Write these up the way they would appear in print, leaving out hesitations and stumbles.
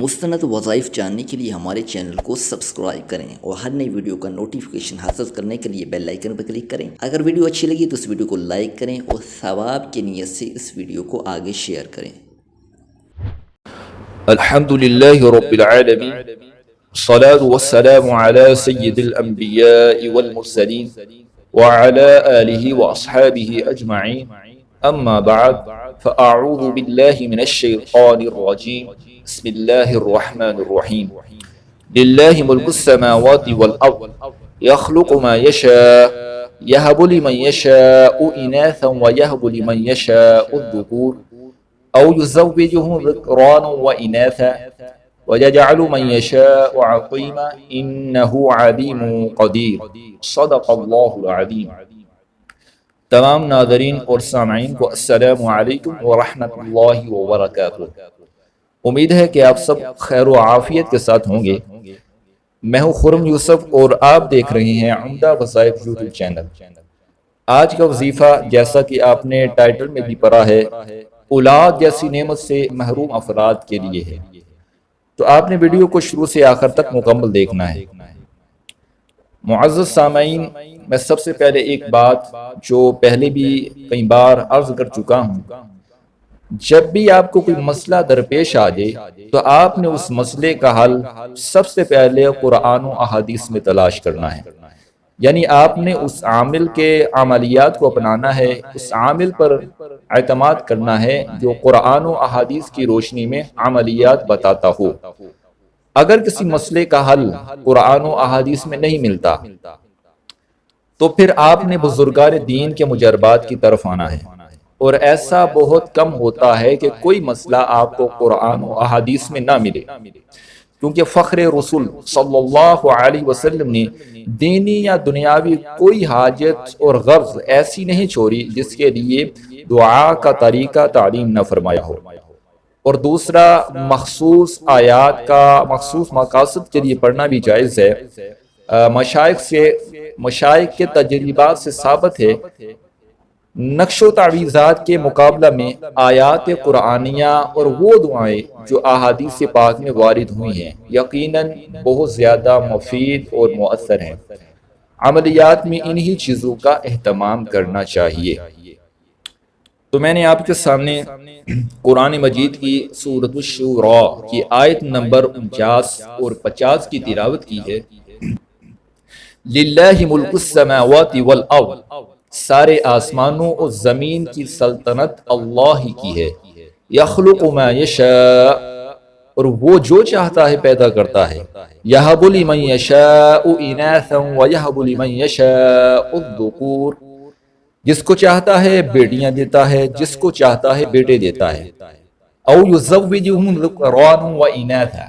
مستند وظائف جاننے کے لیے ہمارے چینل کو سبسکرائب کریں اور ہر نئی ویڈیو کا نوٹیفیکیشن حاصل کرنے کے لیے بیل آئیکن پر کلک کریں۔ اگر ویڈیو اچھی لگی تو اس ویڈیو کو لائک کریں اور ثواب کی نیت سے اس ویڈیو کو آگے شیئر کریں۔ الحمد لله رب العالمين، الصلاة والسلام على سيد الأنبياء والمرسلين وعلى آله وأصحابه أجمعين، أما بعد فأعوذ بالله من الشيطان الرجيم، بسم الله الرحمن الرحيم. لله ملك السماوات والأرض يخلق ما يشاء يهب لمن يشاء إناثا ويهب لمن يشاء الذكور أو يزوجهم ذكرانا وإناثا ويجعل من يشاء عقيما إنه عليم قدير. صدق اللہ العظیم. تمام ناظرین اور سامعین کو السلام علیکم ورحمۃ اللہ وبرکاتہ. امید ہے کہ آپ سب خیر و عافیت کے ساتھ ہوں گے. میں ہوں خرم یوسف اور آپ دیکھ رہے ہیں عمدہ وظائف یوٹیوب چینل. آج کا وظیفہ جیسا کہ آپ نے ٹائٹل میں بھی پڑھا ہے، اولاد جیسی نعمت سے محروم افراد کے لیے ہے. تو آپ نے ویڈیو کو شروع سے آخر تک مکمل دیکھنا ہے. معزز سامعین، میں سب سے پہلے ایک بات جو پہلے بھی کئی بار عرض کر چکا ہوں، جب بھی آپ کو کوئی مسئلہ درپیش آ جائے تو آپ نے اس مسئلے کا حل سب سے پہلے قرآن و احادیث میں تلاش کرنا ہے. یعنی آپ نے اس عامل کے عملیات کو اپنانا ہے، اس عامل پر اعتماد کرنا ہے جو قرآن و احادیث کی روشنی میں عملیات بتاتا ہو. اگر کسی مسئلے کا حل قرآن و احادیث میں نہیں ملتا تو پھر آپ نے بزرگان دین کے مجربات کی طرف آنا ہے. اور ایسا بہت کم ہوتا ہے کہ کوئی مسئلہ آپ کو قرآن و احادیث میں نہ ملے، کیونکہ فخر رسول صلی اللہ علیہ وسلم نے دینی یا دنیاوی کوئی حاجت اور غرض ایسی نہیں چھوڑی جس کے لیے دعا کا طریقہ تعلیم نہ فرمایا ہو. اور دوسرا، مخصوص آیات کا مخصوص مقاصد کے لیے پڑھنا بھی جائز ہے. مشائخ کے تجربات سے ثابت ہے، نقش و تعویذات کے مقابلہ میں آیات قرآنیہ اور وہ دعائیں جو احادیث پاک میں وارد ہوئی ہیں یقیناً بہت زیادہ مفید اور مؤثر ہیں. عملیات میں انہی چیزوں کا اہتمام کرنا چاہیے. تو میں نے آپ کے سامنے قرآن مجید کی سورۃ الشورى کی آیت نمبر 49 اور 50 کی تلاوت کی ہے. للہ ملک السماوات والارض، سارے آسمانوں اور زمین کی سلطنت اللہ ہی کی ہے. یخلق ما یشاء، اور وہ جو چاہتا ہے پیدا کرتا ہے. یہب لمن یشاء اناثا ویہب لمن یشاء الذکور، جس کو چاہتا ہے بیٹیاں دیتا ہے، جس کو چاہتا ہے بیٹے دیتا ہے. او یزوجہم ذکرانا واناثا،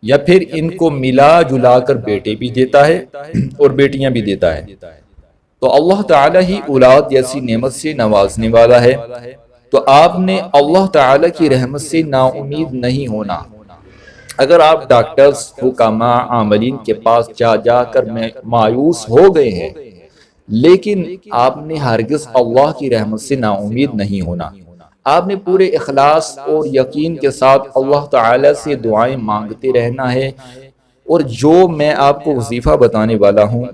یا پھر ان کو ملا جلا کر بیٹے بھی دیتا ہے اور بیٹیاں بھی دیتا ہے. تو اللہ تعالی ہی اولاد جیسی نعمت سے نوازنے والا ہے. تو آپ نے اللہ تعالی کی رحمت سے نا امید نہیں ہونا. اگر آپ ڈاکٹرز، حکماء، عاملین کے پاس جا کر مایوس ہو گئے ہیں، لیکن آپ نے ہرگز اللہ کی رحمت سے نا امید نہیں ہونا. آپ نے پورے اخلاص اور یقین کے ساتھ اللہ تعالی سے دعائیں مانگتے رہنا ہے. اور جو میں آپ کو وظیفہ بتانے والا ہوں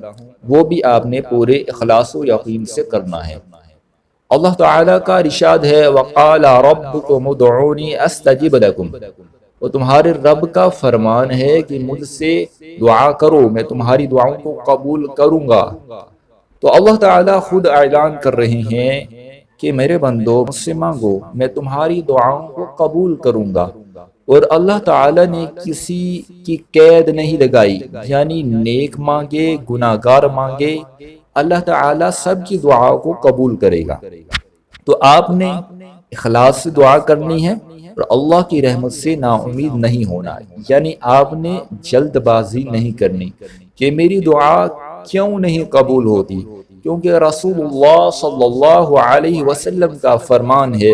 وہ بھی آپ نے پورے اخلاص و یقین سے کرنا ہے. اللہ تعالیٰ کا ارشاد ہے، وَقَالَ رَبُّكُمُ ادْعُونِي أَسْتَجِبْ لَكُمْ، وہ تمہارے رب کا فرمان ہے کہ مجھ سے دعا کرو، میں تمہاری دعاؤں کو قبول کروں گا. تو اللہ تعالیٰ خود اعلان کر رہے ہیں کہ میرے بندو مجھ سے مانگو، میں تمہاری دعاؤں کو قبول کروں گا. اور اللہ تعالیٰ نے کسی کی قید نہیں لگائی، یعنی نیک مانگے گناہگار مانگے اللہ تعالیٰ سب کی دعا کو قبول کرے گا. تو آپ نے اخلاص سے دعا کرنی ہے اور اللہ کی رحمت سے نا امید نہیں ہونا. یعنی آپ نے جلد بازی نہیں کرنی کہ میری دعا کیوں نہیں قبول ہوتی، کیونکہ رسول اللہ صلی اللہ علیہ وسلم کا فرمان ہے،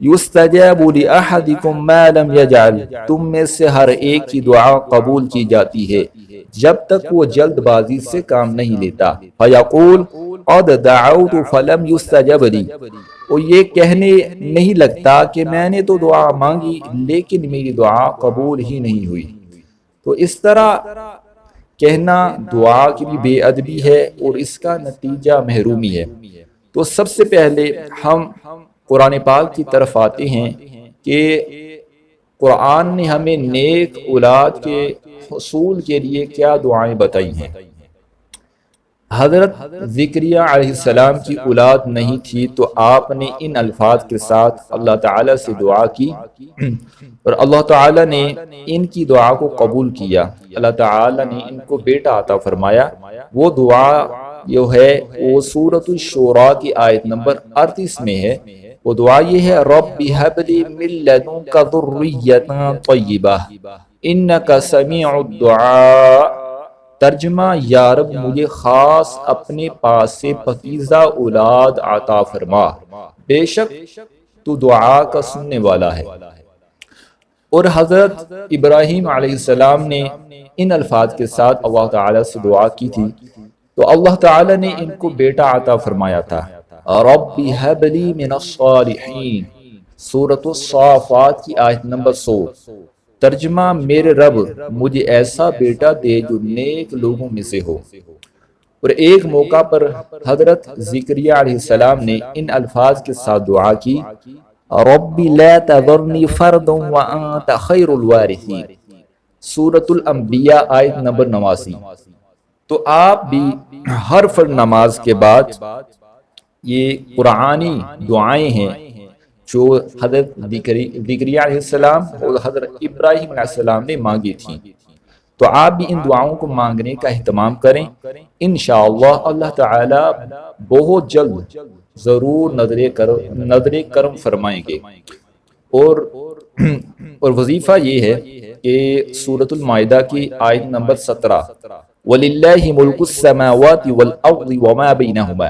یستجاب لأحدکم ما لم یجعل، تم میں سے ہر ایک کی دعا قبول کی جاتی ہے جب تک وہ جلد بازی سے کام نہیں لیتا۔ فیقول قد دعوت فلم یستجب لی، وہ یہ کہنے نہیں لگتا کہ میں نے تو دعا مانگی لیکن میری دعا قبول ہی نہیں ہوئی۔ تو اس طرح کہنا دعا کی بھی بے ادبی ہے اور اس کا نتیجہ محرومی ہے۔ تو سب سے پہلے ہم قرآن پاک کی طرف آتے ہیں کہ قرآن نے ہمیں نیک اولاد کے حصول کے لیے کیا دعائیں بتائی ہیں۔ حضرت زکریا علیہ السلام کی اولاد نہیں تھی تو آپ نے ان الفاظ کے ساتھ اللہ تعالیٰ سے دعا کی اور اللہ تعالیٰ نے ان کی دعا کو قبول کیا۔ اللہ تعالیٰ نے ان کو بیٹا عطا فرمایا۔ وہ دعا جو ہے وہ سورۃ الشورى کی آیت نمبر 38 میں ہے۔ وہ دعا یہ ہے رب ھب لی من لدنک ذریۃ طیبہ انک سمیع الدعاء، ترجمہ یا رب مجھے خاص اپنے پاس سے پاکیزہ اولاد عطا فرما، بے شک تو دعا کا سننے والا ہے۔ اور حضرت ابراہیم علیہ السلام نے ان الفاظ کے ساتھ اللہ تعالیٰ سے دعا کی تھی تو اللہ تعالیٰ نے ان کو بیٹا عطا فرمایا تھا۔ رب ھب لی من الصالحین، سورۃ الصافات کی آیت نمبر 100، ترجمہ میرے رب مجھے ایسا بیٹا دے جو نیک لوگوں میں سے ہو۔ اور ایک موقع پر حضرت زکریا علیہ السلام نے ان الفاظ کے ساتھ دعا کی رب لا تذرنی فردا وانت خیر الوارثین، سورۃ الانبیاء آیت نمبر 89۔ تو آپ بھی ہر فرض نماز کے بعد یہ قرآنی دعائیں ہیں جو حضرت زکریا علیہ السلام اور حضرت ابراہیم علیہ السلام نے مانگی تھیں، تو آپ بھی ان دعاؤں کو مانگنے کا اہتمام کریں۔ انشاءاللہ اللہ تعالی بہت جلد ضرور نظر کرم فرمائیں گے۔ اور وظیفہ یہ ہے کہ سورۃ المائدہ کی آیت نمبر 17 وَلِلَّهِ مُلْكُ السَّمَاوَاتِ وَالْأَرْضِ وَمَا بَيْنَهُمَا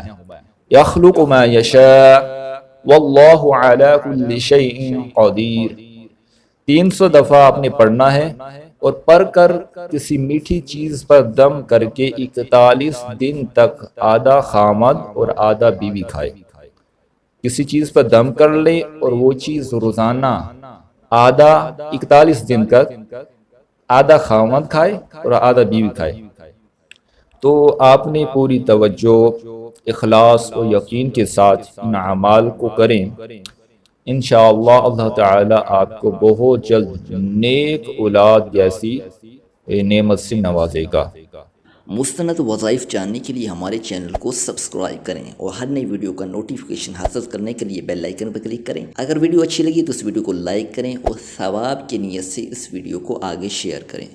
يَخْلُقُ مَا يَشَاءُ وَاللَّهُ عَلَى كُلِّ شَيْءٍ قَدِيرٌ، 300 دفعہ آپ نے پڑھنا ہے اور پڑھ کر کسی میٹھی چیز پر دم کر کے 41 دن تک آدھا خامد اور آدھا بیوی کھائے۔ کسی چیز پر دم کر لے اور وہ چیز روزانہ آدھا 41 دن تک آدھا خامد کھائے اور آدھا بیوی کھائے۔ تو آپ نے پوری توجہ، اخلاص اور یقین کے ساتھ ان اعمال کو کریں۔ انشاءاللہ اللہ تعالی آپ کو بہت جلد نیک اولاد جیسی نعمت سے نوازے گا۔ مستند وظائف جاننے کے لیے ہمارے چینل کو سبسکرائب کریں اور ہر نئی ویڈیو کا نوٹیفیکیشن حاصل کرنے کے لیے بیل آئیکن پر کلک کریں۔ اگر ویڈیو اچھی لگی تو اس ویڈیو کو لائک کریں اور ثواب کی نیت سے اس ویڈیو کو آگے شیئر کریں۔